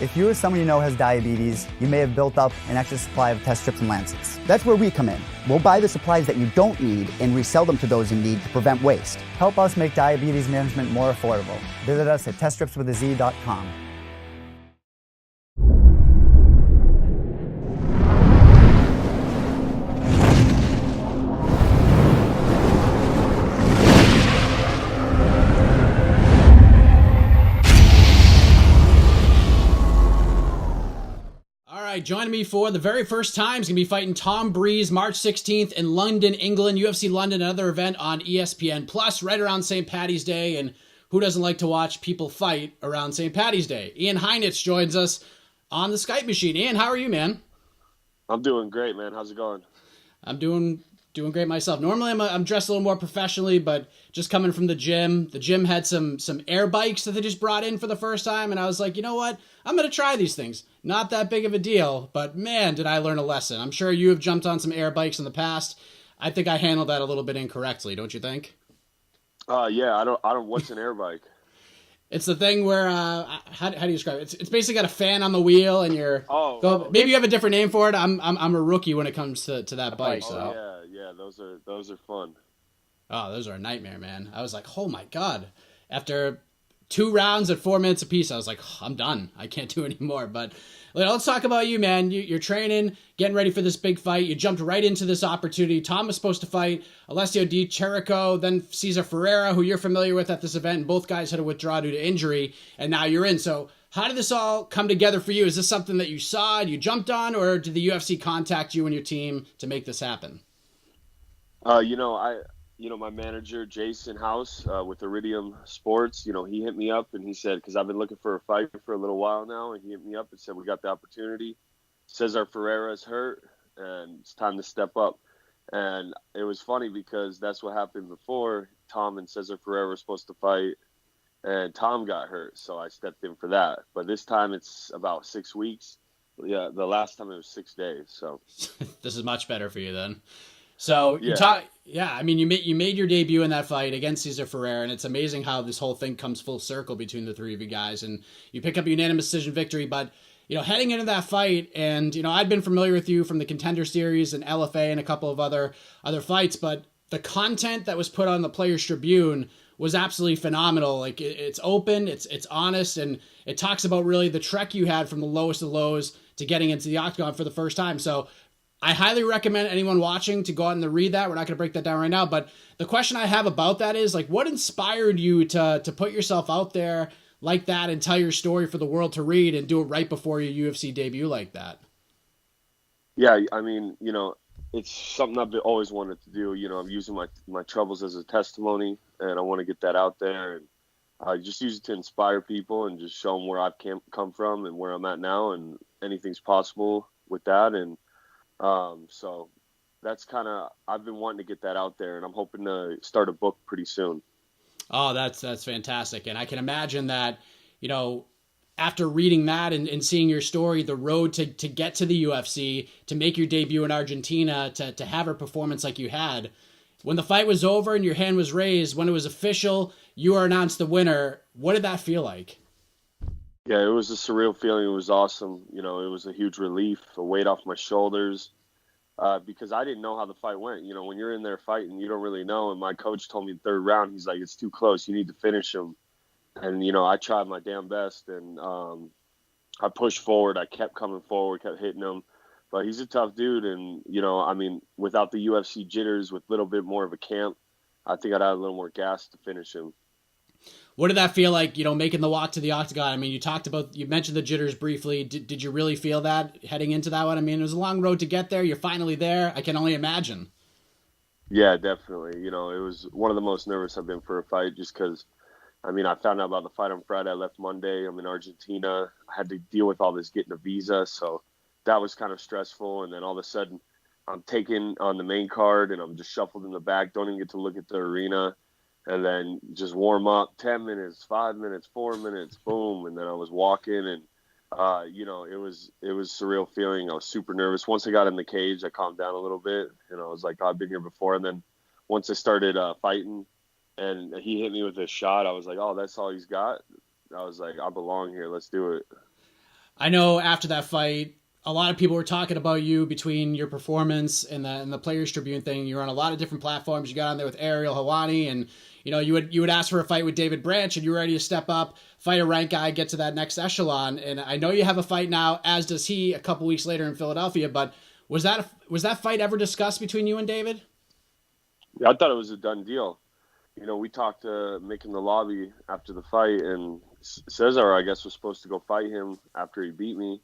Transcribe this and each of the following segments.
If you or someone you know has diabetes, you may have built up an extra supply of test strips and lancets. That's where we come in. We'll buy the supplies that you don't need and resell them to those in need to prevent waste. Help us make diabetes management more affordable. Visit us at teststripswithaz.com. Joining me for the very first time is going to be fighting Tom Breese March 16th in London, England, UFC London, another event on ESPN Plus right around St. Paddy's Day. And who doesn't like to watch people fight around St. Paddy's Day? Ian Heinisch joins us on the Skype machine. Ian, how are you, man? I'm doing great, man. How's it going? I'm doing great myself. Normally I'm dressed a little more professionally, but just coming from the gym had some air bikes that they just brought in for the first time. And I was like, you know what? I'm going to try these things. Not that big of a deal, but man, did I learn a lesson. I'm sure you have jumped on some air bikes in the past. I think I handled that a little bit incorrectly, don't you think? Yeah, I don't, what's an air bike? It's the thing where, how do you describe it? It's basically got a fan on the wheel and maybe you have a different name for it. I'm a rookie when it comes to that bike. So. Yeah, those are fun. Oh, those are a nightmare, man. I was like, oh my God. After 2 rounds at 4 minutes apiece, I was like, I'm done. I can't do any more. But let's talk about you, man. You're training, getting ready for this big fight. You jumped right into this opportunity. Tom was supposed to fight Alessio Di Chirico, then Cezar Ferreira, who you're familiar with at this event. And both guys had to withdraw due to injury, and now you're in. So how did this all come together for you? Is this something that you saw and you jumped on, or did the UFC contact you and your team to make this happen? My manager, Jason House, with Iridium Sports, he hit me up and he said, because I've been looking for a fight for a little while now, and he hit me up and said, we got the opportunity. Cezar Ferreira is hurt, and it's time to step up. And it was funny because that's what happened before. Tom and Cezar Ferreira were supposed to fight, and Tom got hurt, so I stepped in for that. But this time it's about 6 weeks. Yeah, the last time it was 6 days. So this is much better for you then. So you made your debut in that fight against Cezar Ferreira, and it's amazing how this whole thing comes full circle between the three of you guys, and you pick up a unanimous decision victory. But heading into that fight, and I'd been familiar with you from the Contender Series and LFA and a couple of other fights, but the content that was put on the Players Tribune was absolutely phenomenal. Like it's open, it's honest, and it talks about really the trek you had from the lowest of lows to getting into the octagon for the first time. So I highly recommend anyone watching to go out and read that. We're not going to break that down right now, but the question I have about that is, like, what inspired you to put yourself out there like that and tell your story for the world to read and do it right before your UFC debut like that? Yeah, I mean, it's something I've always wanted to do. I'm using my troubles as a testimony, and I want to get that out there, and I just use it to inspire people and just show them where I've come from and where I'm at now, and anything's possible with that. And so that's I've been wanting to get that out there, and I'm hoping to start a book pretty soon. Oh, that's fantastic. And I can imagine that, after reading that and seeing your story, the road to get to the UFC, to make your debut in Argentina, to have a performance like you had, when the fight was over and your hand was raised, when it was official, you were announced the winner. What did that feel like? Yeah, it was a surreal feeling. It was awesome. It was a huge relief, a weight off my shoulders, because I didn't know how the fight went. When you're in there fighting, you don't really know. And my coach told me the third round, he's like, it's too close. You need to finish him. And, I tried my damn best, and I pushed forward. I kept coming forward, kept hitting him. But he's a tough dude. And, without the UFC jitters, with a little bit more of a camp, I think I'd have a little more gas to finish him. What did that feel like, making the walk to the octagon? I mean, you mentioned the jitters briefly. Did you really feel that heading into that one? I mean, it was a long road to get there. You're finally there. I can only imagine. Yeah, definitely. It was one of the most nervous I've been for a fight, just because, I found out about the fight on Friday. I left Monday. I'm in Argentina. I had to deal with all this getting a visa, so that was kind of stressful. And then all of a sudden, I'm taken on the main card, and I'm just shuffled in the back. Don't even get to look at the arena. And then just warm up, 10 minutes, 5 minutes, 4 minutes, boom. And then I was walking, and, it was a surreal feeling. I was super nervous. Once I got in the cage, I calmed down a little bit, and I was like, I've been here before. And then once I started fighting and he hit me with a shot, I was like, oh, that's all he's got? I was like, I belong here. Let's do it. I know after that fight, a lot of people were talking about you between your performance and the Players Tribune thing. You're on a lot of different platforms. You got on there with Ariel Helwani, and you would ask for a fight with David Branch, and you were ready to step up, fight a ranked guy, get to that next echelon. And I know you have a fight now, as does he, a couple weeks later in Philadelphia. But was that fight ever discussed between you and David? Yeah, I thought it was a done deal. We talked to Mick in the lobby after the fight, and Cezar, I guess, was supposed to go fight him after he beat me,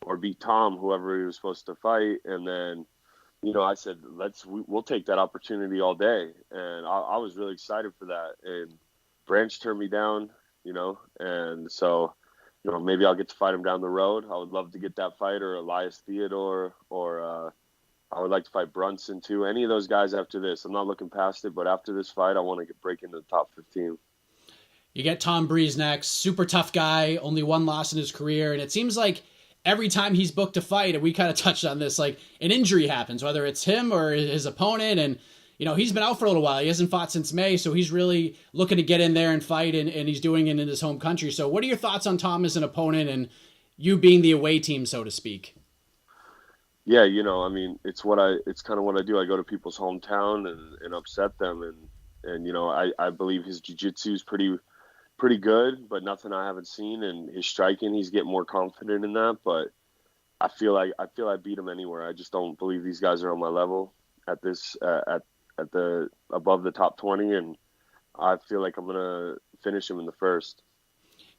or beat Tom, whoever he was supposed to fight. And then, I said, we'll take that opportunity all day. And I was really excited for that. And Branch turned me down, and so, maybe I'll get to fight him down the road. I would love to get that fight, or Elias Theodore, or I would like to fight Brunson too. Any of those guys after this. I'm not looking past it, but after this fight, I want to break into the top 15. You get Tom Breese next, super tough guy, only one loss in his career. And it seems like every time he's booked a fight, and we kind of touched on this, like an injury happens, whether it's him or his opponent. And, he's been out for a little while. He hasn't fought since May, so he's really looking to get in there and fight, and he's doing it in his home country. So what are your thoughts on Tom as an opponent and you being the away team, so to speak? Yeah, it's kind of what I do. I go to people's hometown and upset them. And I believe his jiu-jitsu is pretty good, but nothing I haven't seen. And his striking, he's getting more confident in that. But I feel I beat him anywhere. I just don't believe these guys are on my level at this, at the above the top 20. And I feel like I'm going to finish him in the first.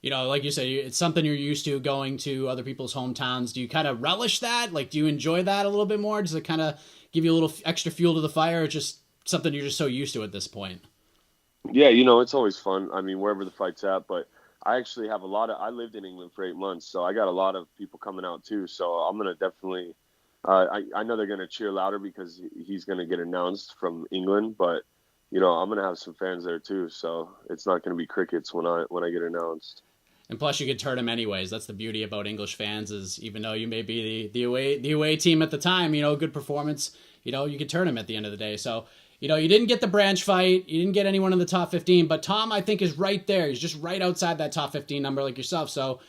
Like you said, it's something you're used to, going to other people's hometowns. Do you kind of relish that? Like, do you enjoy that a little bit more? Does it kind of give you a little extra fuel to the fire? Or just something you're just so used to at this point? Yeah, it's always fun. I mean, wherever the fight's at. But I actually have I lived in England for 8 months, so I got a lot of people coming out too. So I'm going to definitely, I know they're going to cheer louder because he's going to get announced from England. But, I'm going to have some fans there too. So it's not going to be crickets when I get announced. And plus, you could turn them anyways. That's the beauty about English fans, is even though you may be the away team at the time, good performance, you can turn them at the end of the day. So, you didn't get the Branch fight. You didn't get anyone in the top 15. But Tom, I think, is right there. He's just right outside that top 15 number like yourself. So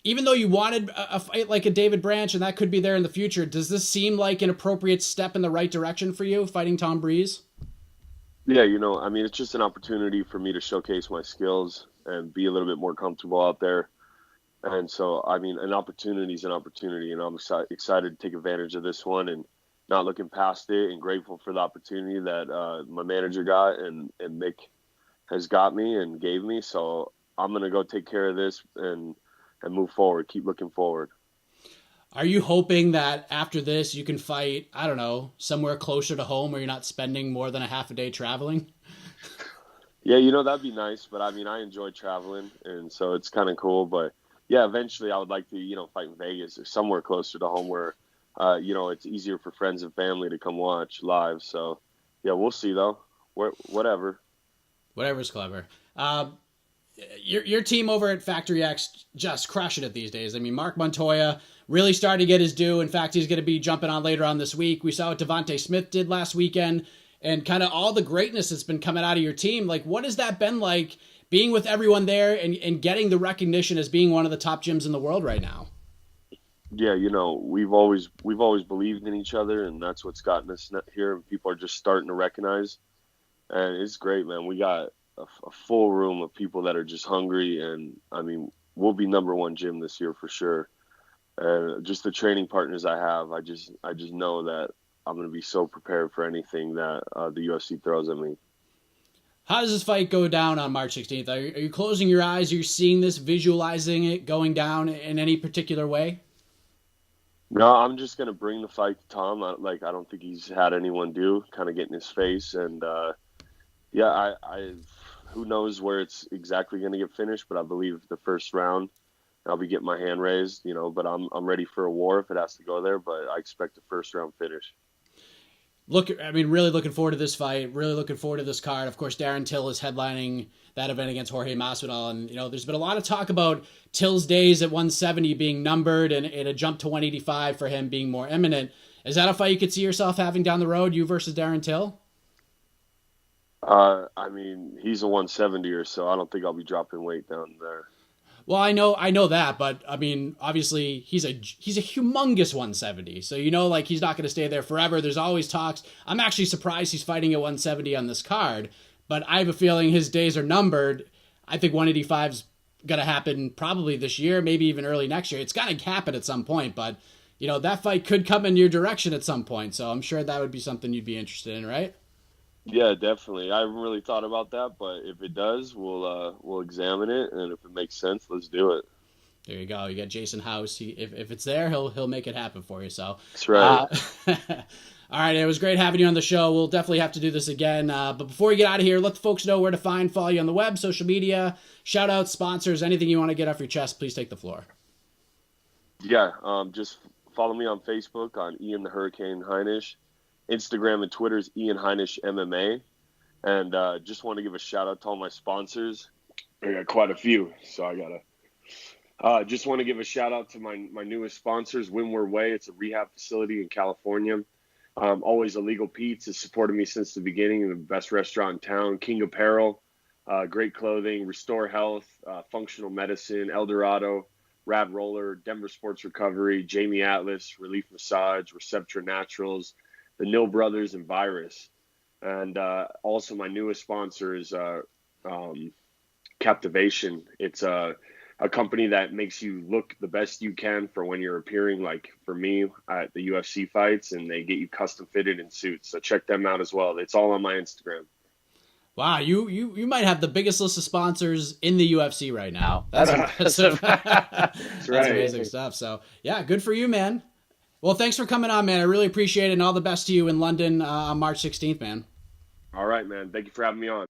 even though you wanted a fight like a David Branch, and that could be there in the future, does this seem like an appropriate step in the right direction for you, fighting Tom Breese? Yeah, it's just an opportunity for me to showcase my skills and be a little bit more comfortable out there. And so, an opportunity is an opportunity, and I'm excited to take advantage of this one and not looking past it, and grateful for the opportunity that my manager got and Mick has got me and gave me. So I'm going to go take care of this and move forward, keep looking forward. Are you hoping that after this you can fight, I don't know, somewhere closer to home where you're not spending more than a half a day traveling? Yeah, that'd be nice. But I enjoy traveling, and so it's kind of cool. But yeah, eventually I would like to, fight in Vegas or somewhere closer to home where, it's easier for friends and family to come watch live. So yeah, we'll see though. Whatever. Whatever's clever. Your team over at Factory X just crushing it these days. I mean, Mark Montoya really started to get his due. In fact, he's going to be jumping on later on this week. We saw what Devontae Smith did last weekend, and kind of all the greatness that's been coming out of your team. Like, what has that been like, being with everyone there and getting the recognition as being one of the top gyms in the world right now? Yeah, we've always believed in each other, and that's what's gotten us here. People are just starting to recognize, and it's great, man. We got a full room of people that are just hungry, and we'll be number one gym this year for sure. And just the training partners I have, I just know that I'm going to be so prepared for anything that the UFC throws at me. How does this fight go down on March 16th? Are you closing your eyes? Are you seeing this, visualizing it going down in any particular way? No, I'm just going to bring the fight to Tom. I don't think he's had anyone kind of get in his face. And yeah, who knows where it's exactly going to get finished, but I believe the first round I'll be getting my hand raised, but I'm ready for a war if it has to go there, but I expect a first round finish. Really looking forward to this fight. Really looking forward to this card. Of course, Darren Till is headlining that event against Jorge Masvidal. And, there's been a lot of talk about Till's days at 170 being numbered and a jump to 185 for him being more imminent. Is that a fight you could see yourself having down the road, you versus Darren Till? He's a 170 or so. I don't think I'll be dropping weight down there. Well, I know that, but I mean, obviously he's a humongous 170. So, like he's not going to stay there forever. There's always talks. I'm actually surprised he's fighting at 170 on this card, but I have a feeling his days are numbered. I think 185's going to happen probably this year, maybe even early next year. It's going to happen at some point, but that fight could come in your direction at some point. So I'm sure that would be something you'd be interested in, right? Yeah, definitely. I haven't really thought about that, but if it does, we'll examine it, and if it makes sense, let's do it. There you go. You got Jason House. If it's there, he'll make it happen for you. So that's right. All right, it was great having you on the show. We'll definitely have to do this again. But before you get out of here, let the folks know where to follow you on the web, social media, shout outs, sponsors, anything you want to get off your chest. Please take the floor. Yeah, just follow me on Facebook on Ian the Hurricane Heinisch. Instagram and Twitter is Ian Heinisch MMA. And just want to give a shout out to all my sponsors. I got quite a few, so I gotta just want to give a shout out to my newest sponsors, Windward Way. It's a rehab facility in California. Always Illegal Pete's has supported me since the beginning, the best restaurant in town. King Apparel, great clothing, Restore Health, Functional Medicine, El Dorado, Rad Roller, Denver Sports Recovery, Jamie Atlas, Relief Massage, Receptra Naturals, the Nil Brothers, and Virus. And also my newest sponsor is Captivation. It's a company that makes you look the best you can for when you're appearing, like for me at the UFC fights, and they get you custom fitted in suits. So check them out as well. It's all on my Instagram. Wow, you might have the biggest list of sponsors in the UFC right now. That's impressive. That's right. Amazing stuff. So yeah, good for you, man. Well, thanks for coming on, man. I really appreciate it, and all the best to you in London on March 16th, man. All right, man. Thank you for having me on.